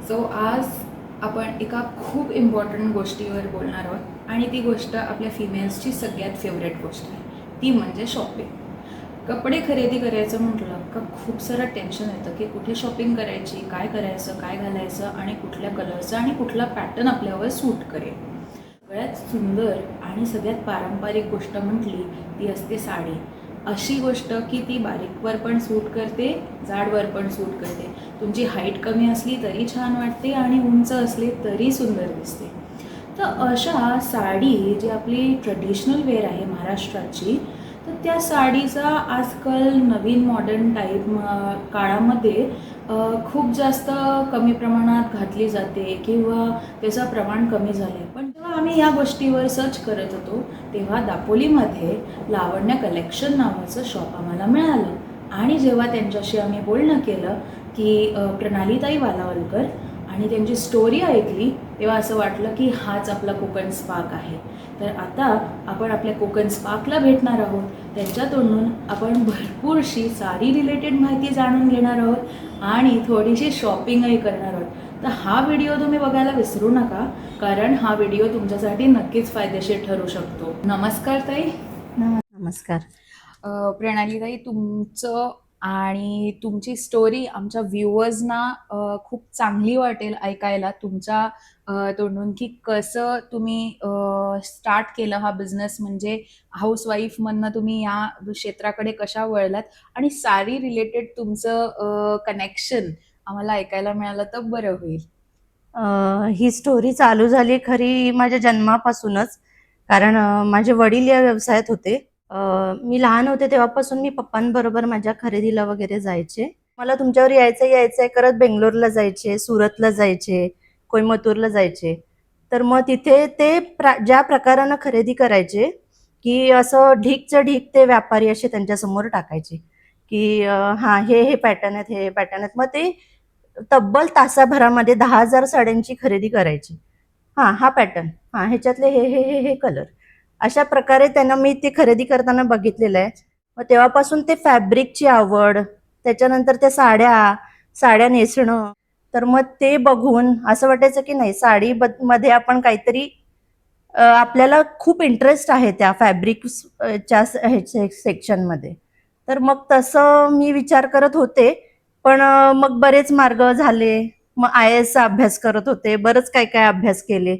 So आज आपण एका खूप इम्पॉर्टंट गोष्टीवर बोलणार आहोत आणि ती गोष्ट आपल्या फिमेल्सची सगळ्यात फेवरेट गोष्ट आहे, ती म्हणजे शॉपिंग. कपडे खरेदी करायचं म्हटलं का खूप सारं टेन्शन येतं की कुठे शॉपिंग करायची, काय करायचं, काय घालायचं आणि कुठल्या कलरचं आणि कुठला पॅटर्न आपल्यावर सूट करेल. सगळ्यात सुंदर आणि सगळ्यात पारंपरिक गोष्ट म्हटली ती असते साडी. अशी गोष्ट की ती बारीकवर पण सूट करते, जाडवर पण सूट करते. तुमची हाईट कमी असली तरी छान वाटते आणि उंच असली तरी सुंदर दिसते. तर अशा साडी जी आपली ट्रेडिशनल वेअर आहे महाराष्ट्राची, तर त्या साडीचा आजकाल नवीन मॉडर्न टाईप काळामध्ये खूप जास्त कमी प्रमाणात घातली जाते किंवा त्याचं प्रमाण कमी झालं आहे. पण जेव्हा आम्ही या गोष्टीवर सर्च करत होतो तेव्हा दापोलीमध्ये लावण्य कलेक्शन नावाचं शॉप आम्हाला मिळालं आणि जेव्हा त्यांच्याशी आम्ही बोलणं केलं की प्रणालीताई वालावलकर आणि त्यांची स्टोरी ऐकली तेव्हा असं वाटलं की हाच आपला कोकण स्पार्क आहे. तर आता आपण आपल्या कोकण स्पार्कला भेटणार आहोत. त्यांच्या तोंडून आपण भरपूरशी साडी रिलेटेड माहिती जाणून घेणार आहोत आणि थोडीशी शॉपिंगही करणार आहोत. तर हा व्हिडिओ तुम्ही बघायला विसरू नका, कारण हा व्हिडिओ तुमच्यासाठी नक्कीच फायदेशीर ठरू शकतो. नमस्कार ताई. नमस्कार. प्रणालीताई, तुमचं आणि तुमची स्टोरी आमच्या व्ह्युअर्सना खूप चांगली वाटेल ऐकायला तुमच्या तोंडून की कसं तुम्ही स्टार्ट केलं हा बिझनेस, म्हणजे हाऊसवाईफमधनं तुम्ही या क्षेत्राकडे कशा वळलात आणि साडी रिलेटेड तुमचं कनेक्शन आम्हाला ऐकायला मिळालं तर बरं होईल. ही स्टोरी चालू झाली खरी माझ्या जन्मापासूनच, कारण माझे वडील या व्यवसायात होते. मी लहान होते तेव्हापासून मी पप्पांबरोबर माझ्या खरेदीला वगैरे जायचे. मला तुमच्यावर यायचंय करत बेंगलोरला जायचे, सुरतला जायचे, कोयमतूरला जायचे. तर मग तिथे ते ज्या प्रकारानं खरेदी करायचे की असं ढीकचं ढीक ते व्यापारी असे त्यांच्यासमोर टाकायचे की हा हे पॅटर्न आहेत, हे पॅटर्न आहेत. मग ते तब्बल तासाभरामध्ये 10,000 साड्यांची खरेदी करायची. हा पॅटर्न, ह्याच्यातले हे कलर, अशा प्रकारे त्यांना मी ते खरेदी करताना बघितलेलं आहे. मग तेव्हापासून ते फॅब्रिकची आवड, त्याच्यानंतर त्या साड्या नेसणं. तर मग ते बघून असं वाटायचं की नाही, साडी मध्ये आपण काहीतरी आपल्याला खूप इंटरेस्ट आहे त्या फॅब्रिकच्या सेक्शनमध्ये. तर मग तसं मी विचार करत होते. पण मग बरेच मार्ग झाले. मग IAS चा अभ्यास करत होते, बरंच काय काय अभ्यास केले,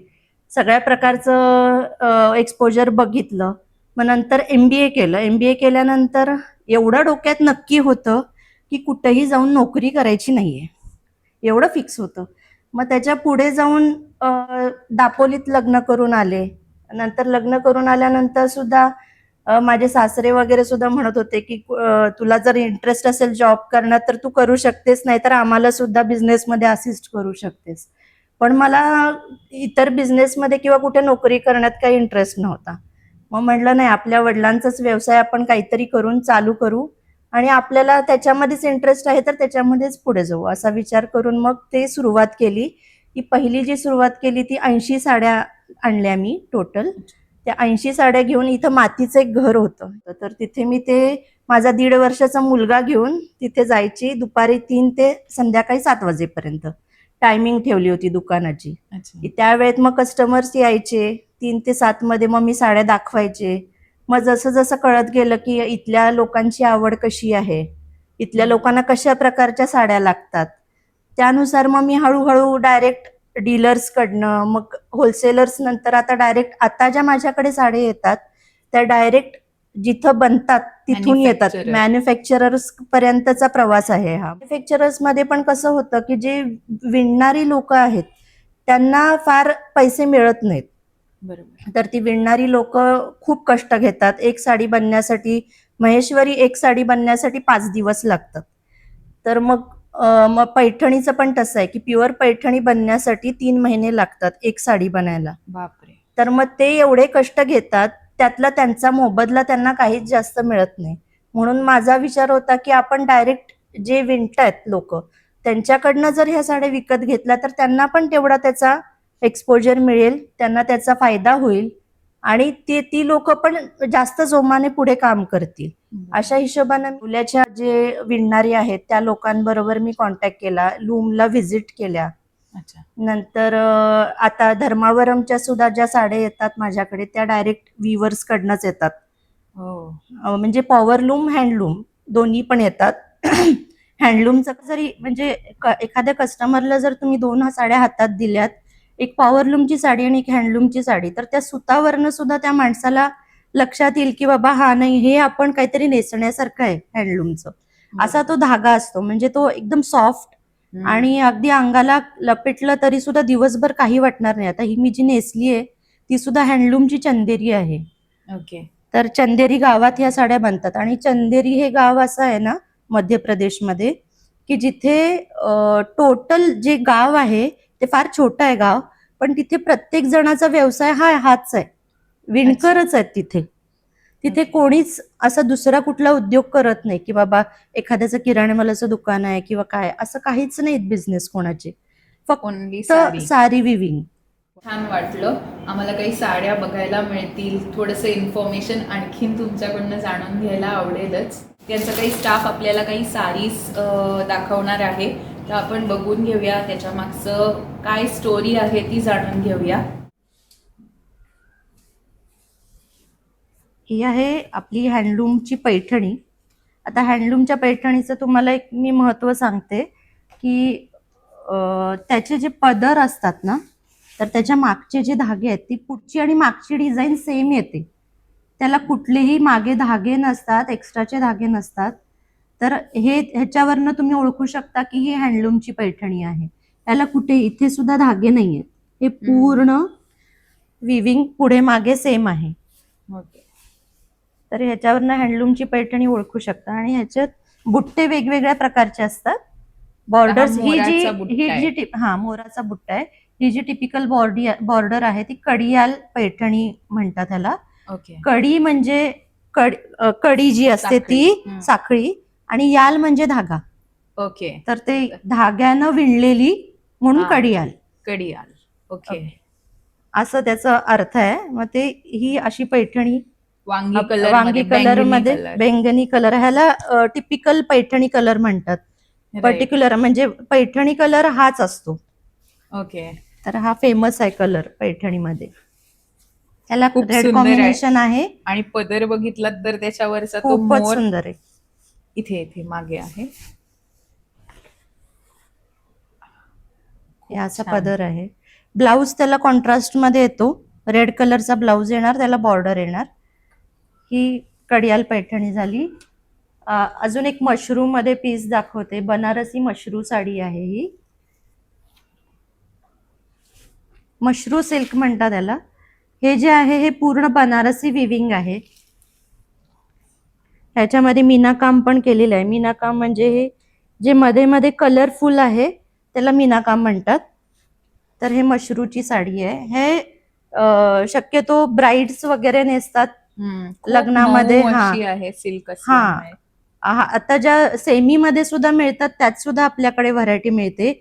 सगळ्या प्रकारचं एक्सपोजर बघितलं. मग नंतर MBA केलं. MBA केल्यानंतर एवढं डोक्यात नक्की होतं की कुठेही जाऊन नोकरी करायची नाहीये, एवढं फिक्स होतं. मग त्याच्या पुढे जाऊन दापोलीत लग्न करून आले. नंतर लग्न करून आल्यानंतर सुद्धा माझे सासरे वगैरे सुद्धा म्हणत होते की तुला जर इंटरेस्ट असेल जॉब करण्यात तर तू करू शकतेस, नाहीतर आम्हाला सुद्धा बिझनेसमध्ये असिस्ट करू शकतेस. पण मला इतर बिझनेसमध्ये किंवा कुठे नोकरी करण्यात काही इंटरेस्ट नव्हता. मग म्हटलं नाही, आपल्या वडिलांचाच व्यवसाय आपण काहीतरी करून चालू करू आणि आपल्याला त्याच्यामध्येच इंटरेस्ट आहे तर त्याच्यामध्येच पुढे जाऊ, असा विचार करून मग ते सुरुवात केली. की पहिली जी सुरुवात केली ती 80 साड्या आणल्या मी टोटल. त्या 80 साड्या घेऊन इथं मातीचं एक घर होतं, तर तिथे मी ते माझा 1.5 वर्षाचा मुलगा घेऊन तिथे जायची. दुपारी 3 ते संध्याकाळी 7 वाजेपर्यंत टायमिंग ठेवली होती दुकानाची. की त्यावेळेत मग कस्टमर्स यायचे 3 ते 7 मध्ये, मग मी साड्या दाखवायचे. मग जसं जसं कळत गेलं की इथल्या लोकांची आवड कशी आहे, इथल्या लोकांना कशा प्रकारच्या साड्या लागतात, त्यानुसार मग मी हळूहळू डायरेक्ट डीलर्स कडनं, मग होलसेलर्स, नंतर आता डायरेक्ट आता ज्या माझ्याकडे साड्या येतात त्या डायरेक्ट जिथं बनतात तिथून येतात. मॅन्युफॅक्चरर्स पर्यंतचा प्रवास आहे हा. मॅन्युफॅक्चरर्स मध्ये पण कसं होतं की जे विणणारी लोक आहेत त्यांना फार पैसे मिळत नाहीत. बरोबर. तर ती विणणारी लोक खूप कष्ट घेतात. एक साडी बनण्यासाठी, महेश्वरी एक साडी बनण्यासाठी 5 दिवस लागतात. तर मग पैठणीचं पण तसं आहे की प्युअर पैठणी बनण्यासाठी 3 महिने लागतात एक साडी बनायला. बापरे. तर मग ते एवढे कष्ट घेतात, त्यातला त्यांचा मोबदला त्यांना काहीच जास्त मिळत नाही. म्हणून माझा विचार होता की आपण डायरेक्ट जे विणतायत लोक त्यांच्याकडनं जर ह्या साड्या विकत घेतल्या तर त्यांना पण तेवढा त्याचा एक्सपोजर मिळेल, त्यांना त्याचा फायदा होईल आणि ती लोक पण जास्त जोमाने पुढे काम करतील. अशा हिशोबाने मुलाच्या जे विणणारी आहेत त्या लोकांबरोबर मी कॉन्टॅक्ट केला, लूमला व्हिजिट केल्या. अच्छा. नंतर आता धर्मावरमच्या सुद्धा ज्या साड्या येतात माझ्याकडे त्या डायरेक्ट विवर्स कडनंच येतात. हो. म्हणजे पॉवरलूम हँडलूम दोन्ही पण येतात. हँडलूमचं जरी म्हणजे एखाद्या कस्टमरला जर तुम्ही 2 साड्या हातात दिल्यात, एक पॉवरलूमची साडी आणि एक हँडलूमची साडी, तर त्या सुतावरनं सुद्धा त्या माणसाला लक्षात येईल की बाबा हा नाही, हे आपण काहीतरी नेसण्यासारखं आहे हँडलूमचं. असा तो धागा असतो, म्हणजे तो एकदम सॉफ्ट हम्म. आणि अगदी अंगाला लपेटलं तरी सुद्धा दिवसभर काही वाटणार नाही. आता ही मी जी नेसली आहे ती सुद्धा हँडलूमची चंदेरी आहे. ओके. तर चंदेरी गावात ह्या साड्या बनतात आणि चंदेरी हे गाव असं आहे ना मध्य प्रदेशमध्ये की जिथे टोटल जे गाव आहे ते फार छोटं आहे गाव, पण तिथे प्रत्येक जणाचा व्यवसाय हाच आहे, विणकरच आहेत तिथे. तिथे Okay. कोणीच असा दुसरा कुठला उद्योग करत नाही की बाबा एखाद्याचं किराणा मालाचं दुकान आहे किंवा काय, असं काहीच नाही बिझनेस कोणाचे, Only फक्त साडी. साडी विविंग. छान वाटलं. आम्हाला काही साड्या बघायला मिळतील, थोडंसं इन्फॉर्मेशन आणखीन तुमच्याकडनं जाणून घ्यायला आवडेलच. त्यांचा काही स्टाफ आपल्याला काही साडीज दाखवणार आहे, तर आपण बघून घेऊया, त्याच्या मागचं काय स्टोरी आहे ती जाणून घेऊया. ही आहे आपली हँडलूमची पैठणी. आता हँडलूमच्या पैठणीचं तुम्हाला एक मी महत्त्व सांगते की त्याचे जे पदर असतात ना, तर त्याच्या मागचे जे धागे आहेत ती पुढची आणि मागची डिझाईन सेम येते. त्याला कुठलेही मागे धागे नसतात, एक्स्ट्राचे धागे नसतात. तर ह्याच्यावरनं तुम्ही ओळखू शकता की ही हँडलूमची पैठणी आहे. त्याला कुठे इथे सुद्धा धागे नाही आहेत, हे पूर्ण विविंग पुढे मागे सेम आहे. ओके. तर ह्याच्यावरनं हँडलूमची पैठणी ओळखू शकता. आणि ह्याच्यात बुट्टे वेगवेगळ्या प्रकारचे असतात. बॉर्डर्स, ही मोराचा बुट्टा आहे. जी मोराचा बुट्टा आहे. ही जी टिपिकल बॉर्डर आहे ती कडियाल पैठणी म्हणतात ह्याला. ओके. कडी म्हणजे कडी जी असते ती साखळी. साखळी, आणि याल म्हणजे धागा. ओके. तर ते धाग्यानं विणलेली म्हणून हा. कडियाल कडियाल. ओके. असं त्याचा अर्थ आहे. मग ते ही अशी पैठणी वांगी कलर वांगी कलर मध्ये, बैंगनी कलर, ह्याला टिपिकल पैठणी कलर म्हणतात. पर्टिक्युलर म्हणजे पैठणी कलर हाच असतो. ओके. तर हा फेमस आहे कलर पैठणीमध्ये. त्याला खूप रेड सुंदर आहे. कॉम्बिनेशन आहे. आणि पदर बघितलात तर त्याच्यावरचा तो खूपच मोर सुंदर आहे. इथे इथे मागे आहे. हे असा छान. पदर आहे. ब्लाऊज त्याला कॉन्ट्रास्ट मध्ये येतो. रेड कलरचा ब्लाऊज येणार, त्याला बॉर्डर येणार. ही कडियाल पैठणी झाली. अजून एक मशरू मध्ये पीस दाखवते. बनारसी मशरू साडी आहे ही. मशरू सिल्क म्हणतात त्याला. हे जे आहे हे पूर्ण बनारसी विविंग आहे. ह्याच्यामध्ये मीनाकाम पण केलेलं आहे. मीनाकाम म्हणजे हे जे मध्ये मध्ये कलरफुल आहे त्याला मीनाकाम म्हणतात. तर हे मशरूची साडी आहे. हे शक्यतो ब्राइड्स वगैरे नेसतात लग्नामध्ये. आहे सिल्क. आता ज्या सेमी मध्ये सुद्धा मिळतात त्यात सुद्धा आपल्याकडे व्हरायटी मिळते.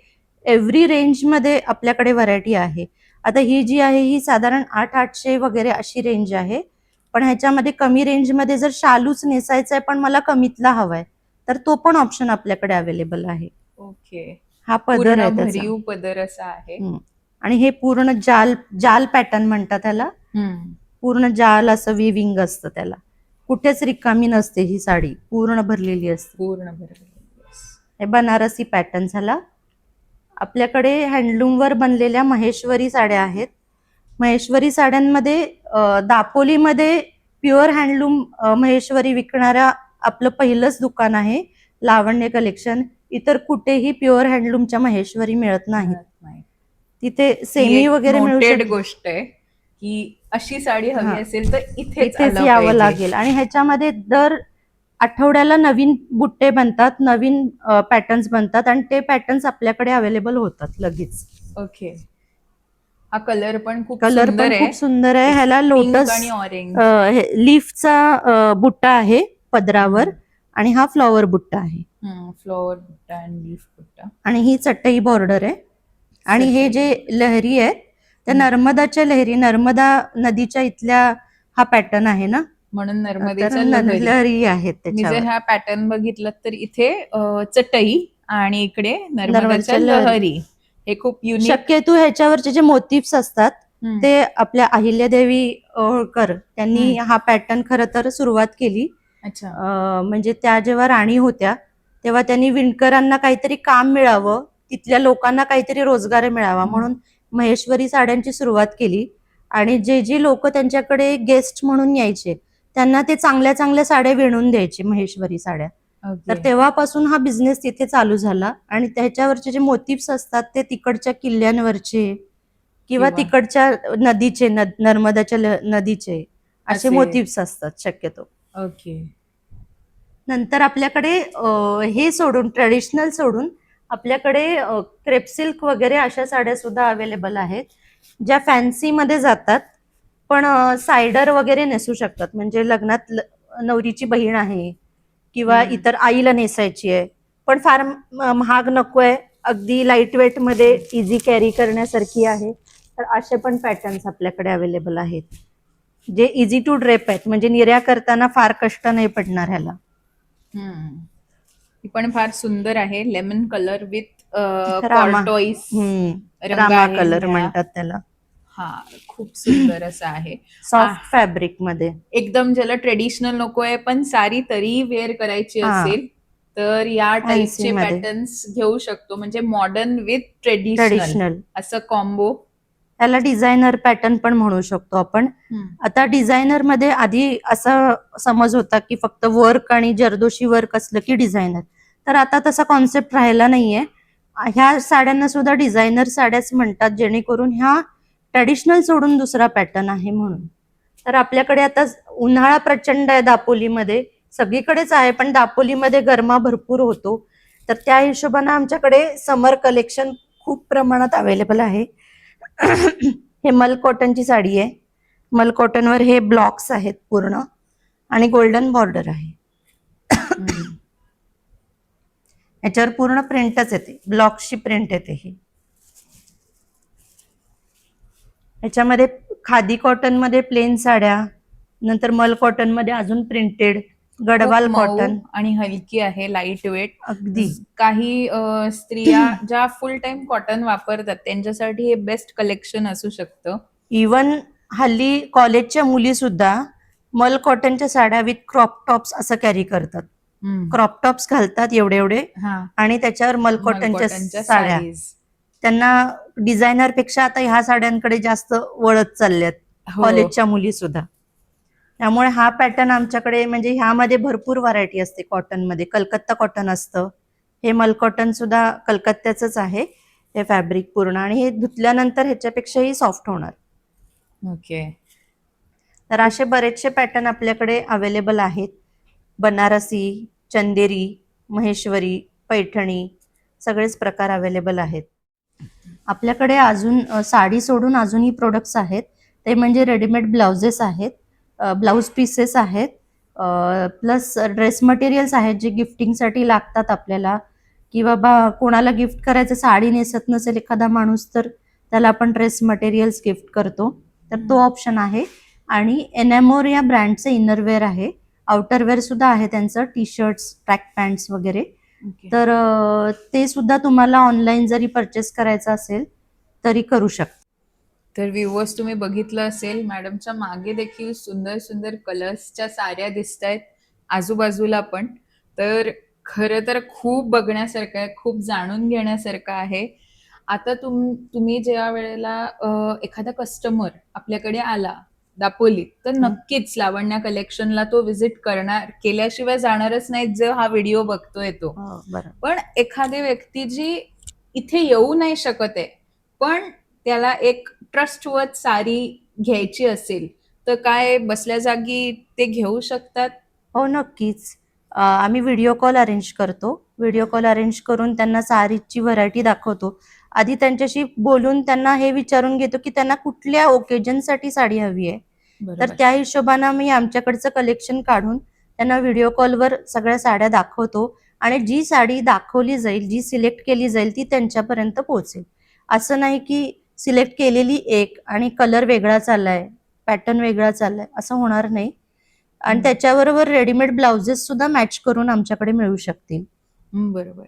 एव्हरी रेंज मध्ये आपल्याकडे व्हरायटी आहे. आता ही जी आहे ही साधारण 800 वगैरे अशी रेंज आहे. पण ह्याच्यामध्ये कमी रेंज मध्ये जर शालूच नेसायचा आहे पण मला कमीतला हवाय, तर तो पण ऑप्शन आपल्याकडे अवेलेबल आहे. ओके. हा पदर आहे त्याचा. भरीव पदर असा आहे. आणि हे पूर्ण जाल पॅटर्न म्हणतात त्याला. पूर्ण जाल असं विविंग असतं त्याला. कुठेच रिकामी नसते ही साडी, पूर्ण भरलेली असते. पूर्ण भरलेली. हे बनारसी पॅटर्न झाला. आपल्याकडे हँडलूमवर बनलेल्या महेश्वरी साड्या आहेत. महेश्वरी साड्यांमध्ये दापोलीमध्ये प्युअर हँडलूम महेश्वरी विकणाऱ्या आपलं पहिलंच दुकान आहे, लावण्य कलेक्शन. इतर कुठेही प्युअर हँडलूमच्या महेश्वरी मिळत नाही. तिथे सेमी वगैरे मिळू शकते. गोष्ट आहे की अशी साडी हवी असेल तर इथेच यावं लागेल. आणि ह्याच्यामध्ये दर आठवड्याला नवीन बुट्टे बनतात, नवीन पॅटर्न्स बनतात आणि ते पॅटर्न्स आपल्याकडे अवेलेबल होतात लगेच. ओके. हा कलर पण खूप सुंदर आहे. ह्याला लोटस आणि ऑरेंज लीफचा बुट्टा आहे पदरावर आणि हा फ्लॉवर बुट्टा आहे. फ्लॉवर बुट्टा आणि लीफ बुट्टा. आणि ही चटई बॉर्डर आहे. आणि हे जे लहरी आहेत त्या नर्मदाच्या लहरी, नर्मदा नदीच्या इथल्या हा पॅटर्न आहे ना, म्हणून नर्मदेच्या लहरी आहेत त्याच्यावर. जर हा पॅटर्न बघितलं तर इथे चटई आणि इकडे नर्मदाच्या लहरी. हे खूप युनिक. शक्यतो ह्याच्यावरचे जे मोटिव्स असतात ते आपल्या अहिल्यादेवी होळकर त्यांनी हा पॅटर्न खरं तर सुरुवात केली. अच्छा. म्हणजे त्या जेव्हा राणी होत्या तेव्हा त्यांनी विणकरांना काहीतरी काम मिळावं, तिथल्या लोकांना काहीतरी रोजगार मिळावा म्हणून महेश्वरी साड्यांची सुरुवात केली. आणि जे जे लोक त्यांच्याकडे गेस्ट म्हणून यायचे त्यांना ते चांगल्या चांगल्या साड्या विणून द्यायचे, महेश्वरी साड्या. तर तेव्हापासून हा बिझनेस तिथे चालू झाला. आणि त्याच्यावरचे जे मोटिव्स असतात ते तिकडच्या किल्ल्यांवरचे किंवा तिकडच्या नदीचे, नर्मदाच्या नदीचे असे मोटिव्स असतात शक्यतो. ओके. नंतर आपल्याकडे हे सोडून, ट्रेडिशनल सोडून आपल्याकडे क्रेप सिल्क वगैरे अशा साड्या सुद्धा अवेलेबल आहेत, ज्या फॅन्सी मध्ये जातात पण सायडर वगैरे नेसू शकतात. म्हणजे लग्नात नवरीची बहीण आहे किंवा इतर आईला नेसायची आहे, पण फार महाग नकोय, अगदी लाईट वेट मध्ये इझी कॅरी करण्यासारखी आहे, तर असे पण पॅटर्न्स आपल्याकडे अवेलेबल आहेत, जे इझी टू ड्रेप आहेत. म्हणजे निर्या करताना फार कष्ट नाही पडणार ह्याला. ही पण फार सुंदर आहे. Lemon colour with Rama tortoise Rama colour म्हणतात त्याला. हा, खूप सुंदर असं आहे. सॉफ्ट फॅब्रिक मध्ये एकदम ज्याला ट्रेडिशनल नकोय पण सारी तरी वेअर करायची असेल तर या टाईपचे पॅटर्न्स घेऊ शकतो. म्हणजे मॉडर्न विथ ट्रेडिशनल असं कॉम्बो. त्याला डिझायनर पॅटर्न पण म्हणू शकतो आपण. आता डिझायनर मध्ये आधी असा समज होता की फक्त वर्क आणि जरदोशी वर्क असलं की डिझायनर, तर आता तसा कॉन्सेप्ट राहिला नाहीये. ह्या साड्यांना सुद्धा डिझायनर साड्याच म्हणतात, जेणेकरून ह्या ट्रेडिशनल सोडून दुसरा पॅटर्न आहे म्हणून. तर आपल्याकडे आता उन्हाळा प्रचंड आहे दापोलीमध्ये, सगळीकडेच आहे पण दापोलीमध्ये गरमा भरपूर होतो, तर त्या हिशोबाने आमच्याकडे समर कलेक्शन खूप प्रमाणात अवेलेबल आहे. हे मल कॉटनची साडी आहे. मल कॉटनवर हे ब्लॉक्स आहेत पूर्ण आणि गोल्डन बॉर्डर आहे. याच्यावर पूर्ण प्रिंटच येते, ब्लॉक्सची प्रिंट येते ही. याच्यामध्ये खादी कॉटन मध्ये प्लेन साड्या, नंतर मल कॉटन मध्ये अजून प्रिंटेड, गडवाल कॉटन आणि हलकी आहे, लाईट वेट. अगदी. काही स्त्रिया ज्या फुल टाइम कॉटन वापरतात त्यांच्यासाठी हे बेस्ट कलेक्शन असू शकतं. इवन हल्ली कॉलेजच्या मुली सुद्धा मल कॉटनच्या साड्या विथ क्रॉप टॉप्स असं कॅरी करतात. क्रॉप टॉप्स घालतात एवढे एवढे आणि त्याच्यावर मल कॉटनच्या साड्या. त्यांना डिझायनर पेक्षा आता ह्या साड्यांकडे जास्त वळत चालल्यात कॉलेजच्या मुली सुद्धा. त्यामुळे हा पॅटर्न आमच्याकडे, म्हणजे ह्यामध्ये भरपूर व्हरायटी असते. कॉटन मध्ये कलकत्ता कॉटन असतं, हे मल कॉटन सुद्धा कलकत्त्याच आहे हे फॅब्रिक पूर्ण, आणि हे धुतल्यानंतर ह्याच्यापेक्षाही सॉफ्ट होणार. ओके. तर असे बरेचसे पॅटर्न आपल्याकडे अवेलेबल आहेत. बनारसी, चंदेरी, महेश्वरी, पैठणी सगळेच प्रकार अवेलेबल आहेत. आपल्याकडे अजून साडी सोडून अजूनही प्रोडक्ट्स आहेत, ते म्हणजे रेडीमेड ब्लाउजेस आहेत, ब्लाउज पीसेस आहेत, प्लस ड्रेस मटेरियल्स आहेत जे गिफ्टिंगसाठी लागतात आपल्याला, की बाबा कोणाला गिफ्ट करायचं, साडी नेसत नसेल एखादा माणूस तर त्याला आपण ड्रेस मटेरियल्स गिफ्ट करतो, तर तो ऑप्शन आहे. आणि एनएमओर या ब्रँडचे इनरवेअर आहे, आउटरवेअर सुद्धा आहे त्यांचं, टी शर्ट्स, ट्रॅक पॅन्ट्स वगैरे. तर ते सुद्धा तुम्हाला ऑनलाईन जरी परचेस करायचं असेल तरी करू शकता. तर व्ह्यूअर्स, तुम्ही बघितलं असेल मॅडमच्या मागे देखील सुंदर सुंदर कलर्सच्या साड्या दिसत आहेत आजूबाजूला पण. तर खरं तर खूप बघण्यासारखं आहे, खूप जाणून घेण्यासारखं आहे. आता तुम्ही ज्या वेळेला एखादा कस्टमर आपल्याकडे आला दापोलीत, तर नक्कीच लावण्या कलेक्शनला तो व्हिजिट केल्याशिवाय जाणारच नाही जो हा व्हिडिओ बघतोय तो. पण एखादी व्यक्ती जी इथे येऊ नाही शकत आहे पण त्याला एक ट्रस्टवर्थ साडी घ्यायची असेल तर काय बसल्या जागी ते घेऊ शकतात? हो, नक्कीच. आम्ही व्हिडिओ कॉल अरेंज करतो. व्हिडिओ कॉल अरेंज करून त्यांना साडीची व्हरायटी दाखवतो. आधी त्यांच्याशी बोलून त्यांना हे विचारून घेतो की त्यांना कुठल्या ओकेजनसाठी साडी हवी आहे, तर त्या हिशोबाने मी आमच्याकडचं कलेक्शन काढून त्यांना व्हिडिओ कॉलवर सगळ्या साड्या दाखवतो, आणि जी साडी दाखवली जाईल, जी सिलेक्ट केली जाईल ती त्यांच्यापर्यंत पोहोचेल. असं नाही की सिलेक्ट केलेली एक आणि कलर वेगळा चाललाय, पॅटर्न वेगळा चाललाय, असं होणार नाही. आणि त्याच्याबरोबर रेडीमेड ब्लाउजेस सुद्धा मॅच करून आमच्याकडे मिळू शकतील. बरोबर.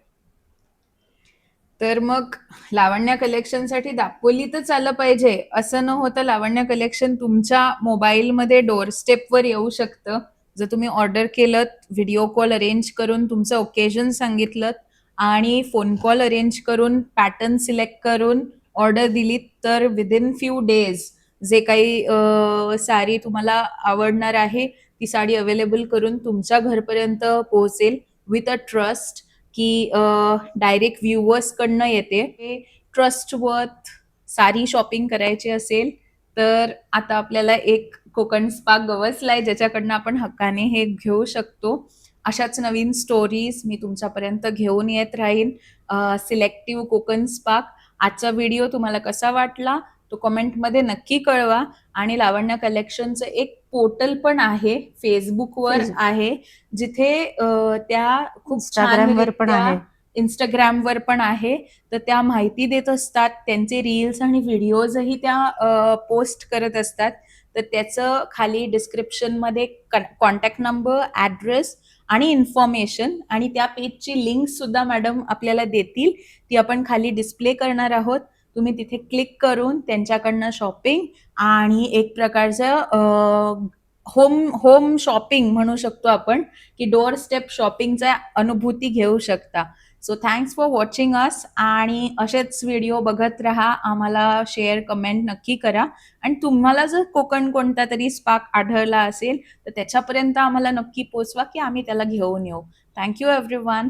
तर मग लावण्य कलेक्शनसाठी दापोलीतच आलं पाहिजे असं न होतं, लावण्य कलेक्शन तुमच्या मोबाईलमध्ये डोअरस्टेपवर येऊ शकतं. जर तुम्ही ऑर्डर केलं, व्हिडिओ कॉल अरेंज करून तुमचं ओकेजन सांगितलं आणि फोन कॉल अरेंज करून पॅटर्न सिलेक्ट करून ऑर्डर दिलीत, तर विदिन फ्यू डेज जे काही साडी तुम्हाला आवडणार आहे ती साडी अवेलेबल करून तुमच्या घरपर्यंत पोहोचेल विथ अ ट्रस्ट, की डायरेक्ट व्ह्युअर्स कडनं येते. ट्रस्ट वर्थ सारी शॉपिंग करायची असेल तर आता आपल्याला एक कोकण स्पा गवसलाय ज्याच्याकडनं आपण हक्काने हे घेऊ शकतो. अशाच नवीन स्टोरीज मी तुमच्यापर्यंत घेऊन येत राहीन. सिलेक्टिव्ह कोकण स्पाक. आजचा व्हिडिओ तुम्हाला कसा वाटला तो कमेंटमध्ये नक्की कळवा. आणि लावण्य कलेक्शनचं एक पोर्टल पण आहे, फेसबुकवर Facebook. आहे, जिथे त्या खूप Instagramवर पण आहे. इंस्टाग्रामवर पण आहे. तर त्या माहिती देत असतात, त्यांचे रील्स आणि व्हिडिओजही त्या पोस्ट करत असतात. तर त्याचं खाली डिस्क्रिप्शनमध्ये कॉन्टॅक्ट नंबर, ॲड्रेस आणि इन्फॉर्मेशन आणि त्या पेजची लिंक सुद्धा मॅडम आपल्याला देतील. ती आपण खाली डिस्प्ले करणार आहोत. तुम्ही तिथे क्लिक करून त्यांच्याकडनं शॉपिंग आणि एक प्रकारचं होम शॉपिंग म्हणू शकतो आपण, की डोअर स्टेप शॉपिंगचा अनुभूती घेऊ शकता. So thanks for watching us आणि असेच व्हिडिओ बघत राहा. आम्हाला शेअर कमेंट नक्की करा. आणि तुम्हाला जर कोकण कोणता तरी स्पाक आढळला असेल तर त्याच्यापर्यंत आम्हाला नक्की पोचवा, की आम्ही त्याला घेऊन येऊ. Thank you everyone.